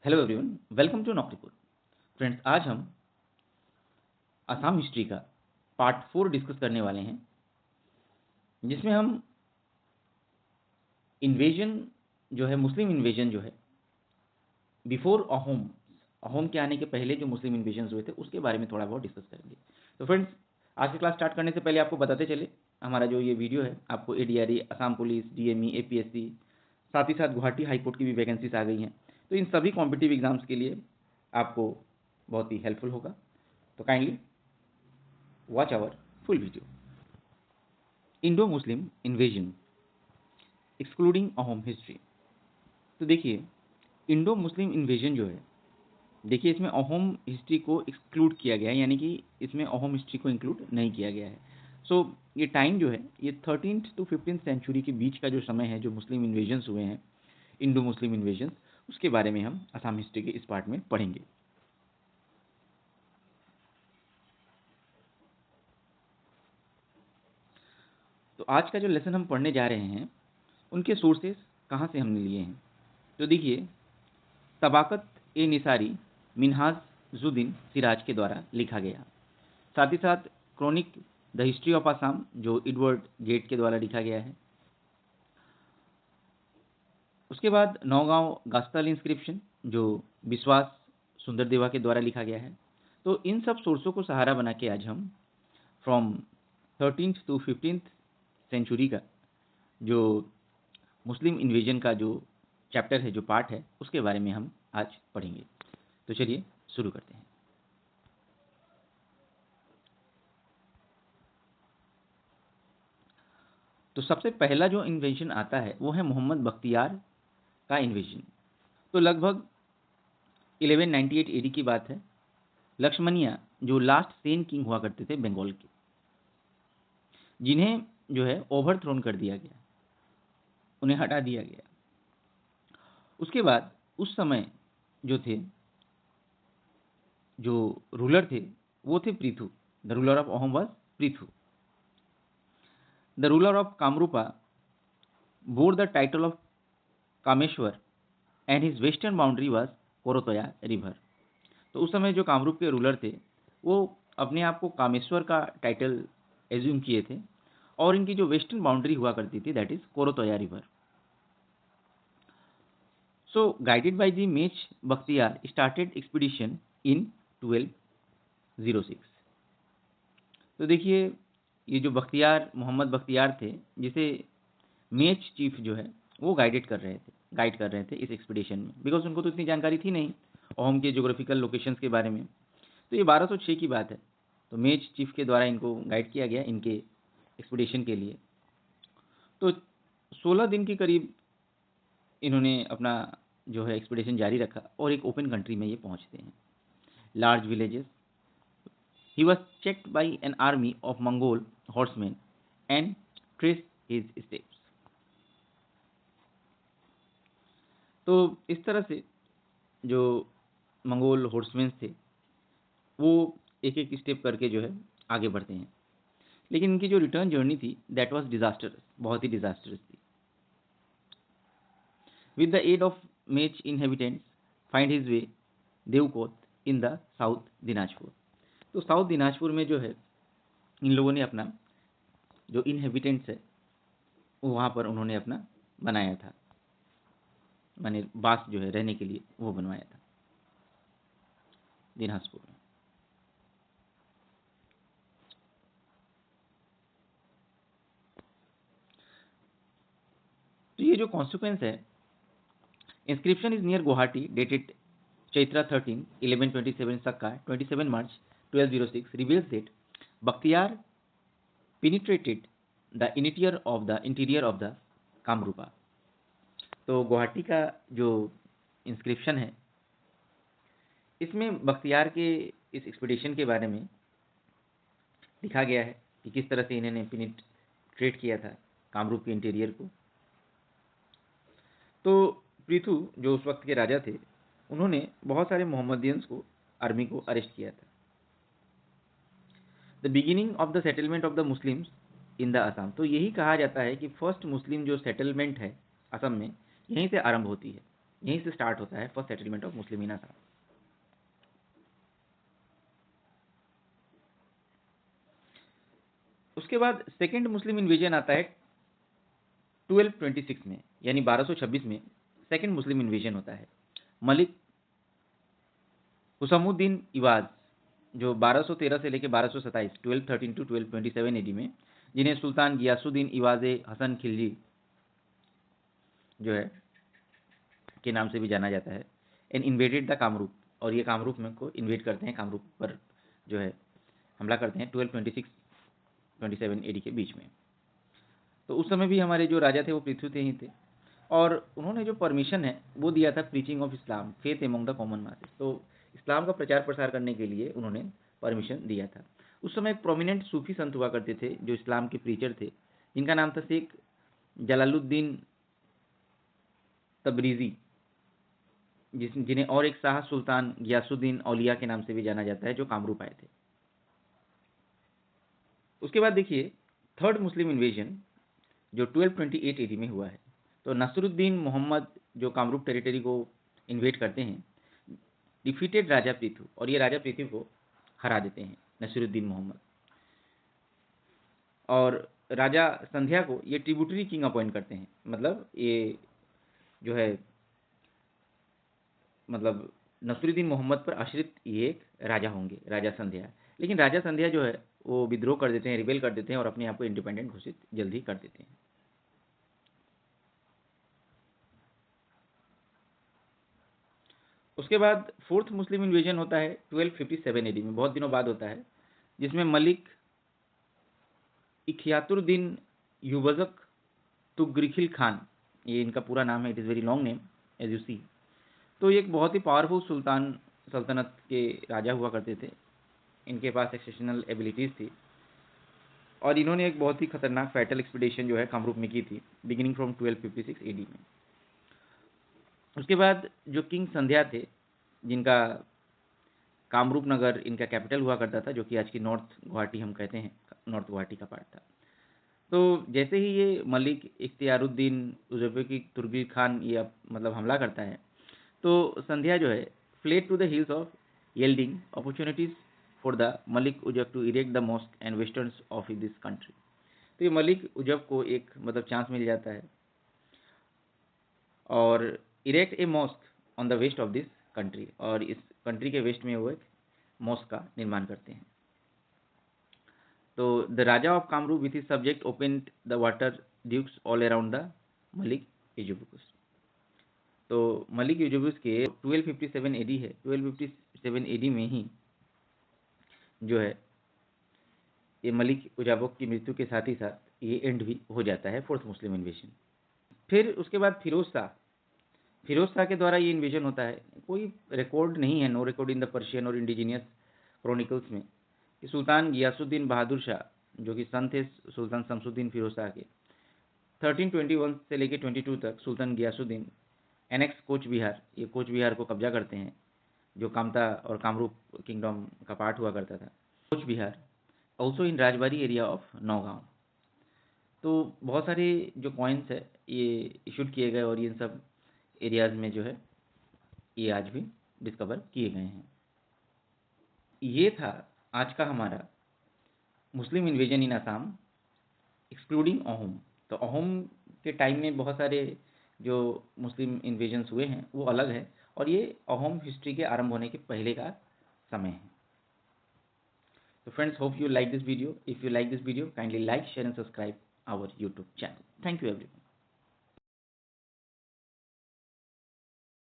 Hello everyone, welcome to Naukripur. Friends, आज हम Assam history का पार्ट 4 डिस्कस करने वाले हैं, जिसमें हम इन्वेजन जो है, मुस्लिम इन्वेजन जो है, बिफोर अहोम, अहोम के आने के पहले जो मुस्लिम इन्वेजन हुए थे उसके बारे में थोड़ा बहुत डिस्कस करेंगे। तो फ्रेंड्स, आज की क्लास स्टार्ट करने से पहले आपको बताते चले, हमारा जो ये वीडियो है आपको एडीआरई, असम पुलिस, डीएमई, एपीएससी, साथ ही साथ गुवाहाटी हाई कोर्ट की भी वैकेंसीज आ गई हैं। तो इन सभी कॉम्पिटिटिव एग्जाम्स के लिए आपको बहुत ही हेल्पफुल होगा। तो kindly watch our full video. Indo Muslim invasion excluding Ahom history. तो देखिए, इंडो मुस्लिम इन्वेजन जो है, देखिए इसमें अहोम हिस्ट्री को एक्सक्लूड किया गया है, यानी कि इसमें अहोम हिस्ट्री को इंक्लूड नहीं किया गया है। सो ये टाइम जो है, ये 13th to 15th सेंचुरी के बीच का जो समय है, जो मुस्लिम इन्वेजन्स हुए हैं, इंडो मुस्लिम इन्वेजन्स, उसके बारे में हम असम हिस्ट्री के इस पार्ट में पढ़ेंगे। तो आज का जो लेसन हम पढ़ने जा रहे हैं, उनके सोर्सेस कहाँ से हमने लिए हैं। तो देखिए, तबाकत ए निसारी मिनहाजुद्दीन सिराज के द्वारा लिखा गया, साथ ही साथ chronic the history of Assam जो एडवर्ड गेट के द्वारा लिखा गया है। उसके बाद नौगांव गास्ताल इंस्क्रिप्शन जो विश्वास सुंदरदेवा के द्वारा लिखा गया है। तो इन सब सोर्सों को सहारा बना के आज हम from 13th to 15th century का जो मुस्लिम इन्वेजन का जो चैप्टर है, जो पार्ट है, उसके बारे में हम आज पढ़ेंगे। तो चलिए शुरू करते हैं। तो सबसे पहला जो इन्वेजन आता है वो है मोहम्मद बख्तियार का इन्वेजन। तो लगभग 1198 एडी की बात है। लक्ष्मणिया जो लास्ट सेन किंग हुआ करते थे बंगाल के, जिन्हें जो है ओवरथ्रोन कर दिया गया, उन्हें हटा दिया गया। उसके बाद उस समय जो थे, जो रूलर थे, वो थे Prithu. The ruler of Ahom was Prithu. The ruler of Kamarupa bore the title of Kameshwar and his western boundary was Karatoya river. तो उस समय जो कामरूप के रूलर थे, वो अपने आप को कामेश्वर का टाइटल एज्यूम किए थे, और इनकी जो वेस्टर्न बाउंड्री हुआ करती थी, that is Karatoya river. So guided by the Mech Bakhtiyar started expedition in 1206। तो देखिए, ये जो बख्तियार, मोहम्मद बख्तियार थे, जिसे मेच चीफ जो है वो गाइड कर रहे थे इस एक्सपीडिशन में, बिकॉज उनको तो इतनी जानकारी थी नहीं ओम के ज्योग्राफिकल लोकेशंस के बारे में। तो ये 1206 की बात है। तो मेच चीफ के द्वारा इनको गाइड किया गया इनके एक्सपीडिशन के लिए। तो 16 दिन के करीब इन्होंने अपना जो है एक्सपीडिशन जारी रखा, और एक ओपन कंट्री में ये पहुंचते हैं। Large villages, he was checked by an army of Mongol horseman and trace his steps. तो इस तरह से जो मंगोल हॉर्समैन थे, वो एक एक स्टेप करके जो है आगे बढ़ते हैं। लेकिन इनकी जो रिटर्न जर्नी थी, दैट वाज डिजास्टरस, बहुत ही डिजास्टरस थी। With the aid of Mech inhabitants find his way Devkot in the south Dinajpur. तो साउथ दिनाजपुर में जो है इन लोगों ने अपना जो इनहेबिटेंट्स है, वहाँ पर उन्होंने अपना बनाया था, माने बास जो है रहने के लिए वो बनवाया था दिनाजपुर में। तो ये जो कॉन्सिक्वेंस है, inscription is near Guwahati dated Chaitra 13 1127 Sakka 27 March 1206 reveals that Bakhtiyar penetrated the interior of the Kamrupa. तो गुवाहाटी का जो इंस्क्रिप्शन है, इसमें बख्तियार के इस एक्सपीडिशन के बारे में लिखा गया है कि किस तरह से इन्होंने पेनिट्रेट किया था कामरूप के इंटीरियर को। तो पृथु जो उस वक्त के राजा थे, उन्होंने बहुत सारे मोहम्मदियंस को, आर्मी को अरेस्ट किया था। The beginning of the settlement of the Muslims in the Assam. तो यही कहा जाता है कि फर्स्ट मुस्लिम जो सेटलमेंट है असम में, यहीं से आरंभ होती है। यहीं से स्टार्ट होता है फर्स्ट सेटलमेंट ऑफ मुस्लिम इन आसाम। उसके बाद सेकेंड मुस्लिम इन्वेजन आता है 1226 में, यानी 1226 में सेकेंड मुस्लिम इन्वेजन होता है। मलिक हुसमुद्दीन इवाज, जो 1213 से लेकर 1227 1213 टू 1227 एडी में, जिन्हें सुल्तान गियासुद्दीन इवाज हसन खिलजी जो है के नाम से भी जाना जाता है, एंड इन्वेडेड द कामरूप, और ये कामरूप में को इन्वेड करते हैं, कामरूप पर जो है हमला करते हैं 1226-27 एडी के बीच में। तो उस समय भी हमारे जो राजा थे वो पृथ्वी ही थे, और उन्होंने जो परमिशन है वो दिया था preaching of Islam faith among the common masses, तो इस्लाम का प्रचार प्रसार करने के लिए उन्होंने परमिशन दिया था। उस समय एक प्रोमिनेंट सूफी संत हुआ करते थे जो इस्लाम के प्रीचर थे, जिनका नाम था शेख जलालुद्दीन तबरीजी, जिन्हें और एक शाह सुल्तान गियासुद्दीन औलिया के नाम से भी जाना जाता है, जो कामरूप आए थे। उसके बाद देखिए थर्ड मुस्लिम इन्वेजन जो 1228 एडी में हुआ है। तो नसरुद्दीन मोहम्मद जो कामरूप टेरिटरी को इन्वेट करते हैं, डिफीटेड राजा पृथु, और ये राजा पृथु को हरा देते हैं नसरुद्दीन मोहम्मद, और राजा संध्या को ये ट्रिब्यूटरी किंग अपॉइंट करते हैं। मतलब ये जो है मतलब नसरुद्दीन मोहम्मद पर आश्रित ये एक राजा होंगे, राजा संध्या। लेकिन राजा संध्या जो है वो विद्रोह कर देते हैं, रिबेल कर देते हैं, और अपने आप को इंडिपेंडेंट घोषित जल्दी कर देते हैं। उसके बाद फोर्थ मुस्लिम इन्वेजन होता है 1257 एडी में, बहुत दिनों बाद होता है, जिसमें मलिक इखियातुद्दीन युबजक तुगरिखिल खान, ये इनका पूरा नाम है, it is very long name as you see. तो ये एक बहुत ही पावरफुल सुल्तान सल्तनत के राजा हुआ करते थे, इनके पास एक्सेप्शनल एबिलिटीज़ थी, और इन्होंने एक बहुत ही खतरनाक फैटल एक्सपीडिशन जो है कामरूप में की थी, बिगिनिंग फ्रॉम 1256 एडी में। उसके बाद जो किंग संध्या थे, जिनका कामरूप नगर इनका कैपिटल हुआ करता था, जो कि आज की नॉर्थ गुवाहाटी हम कहते हैं, नॉर्थ गुवाहाटी का पार्ट था। तो जैसे ही ये मलिक इख्तियारुद्दीन उज़बेकी तुर्गिल खान ये मतलब हमला करता है, तो संध्या जो है fled to the hills of yielding opportunities for the Malik Uzbak to erect the mosque and westerns of this country. तो ये मलिक उजब को एक मतलब चांस मिल जाता है और erect a mosque on the waste of this country, और इस कंट्री के वेस्ट में वो एक मॉस्क का निर्माण करते हैं। तो the raja of Kamrup with his subject open the water dykes all around the Malik यूजुबुकुस। तो मलिक यूजुबुस के 1257 एडी है, 1257 एडी में ही जो है ये मलिक उजाबक की मृत्यु के साथ ही साथ ये एंड भी हो जाता है फोर्थ मुस्लिम इन्वेजन। फिर उसके बाद फिरोज शाह के द्वारा ये इन्वेजन होता है। कोई रिकॉर्ड नहीं है, no record in the Persian और इंडिजीनियस क्रॉनिकल्स में, कि सुल्तान गियासुद्दीन बहादुर शाह जो कि सन थे सुल्तान शमसुद्दीन फिरोज शाह के, 1321 से लेकर 22 तक सुल्तान गियासुद्दीन एनेक्स कोच बिहार, ये कोच बिहार को कब्जा करते हैं, जो कामता और कामरूप किंगडम का पार्ट हुआ करता था। Coach Bihar also in Rajbari area of Naugaon. तो बहुत सारे जो कॉइन्स है ये इशूड किए गए, और ये इन सब एरियाज़ में जो है ये आज भी डिस्कवर किए गए हैं। ये था आज का हमारा Muslim invasion in Assam excluding Ahom. तो अहोम के टाइम में बहुत सारे जो मुस्लिम इन्वेजन्स हुए हैं वो अलग है, और ये अहोम हिस्ट्री के आरंभ होने के पहले का समय है। So friends, hope you like this video. If you like this video, kindly like, share and subscribe our YouTube channel. Thank you everyone.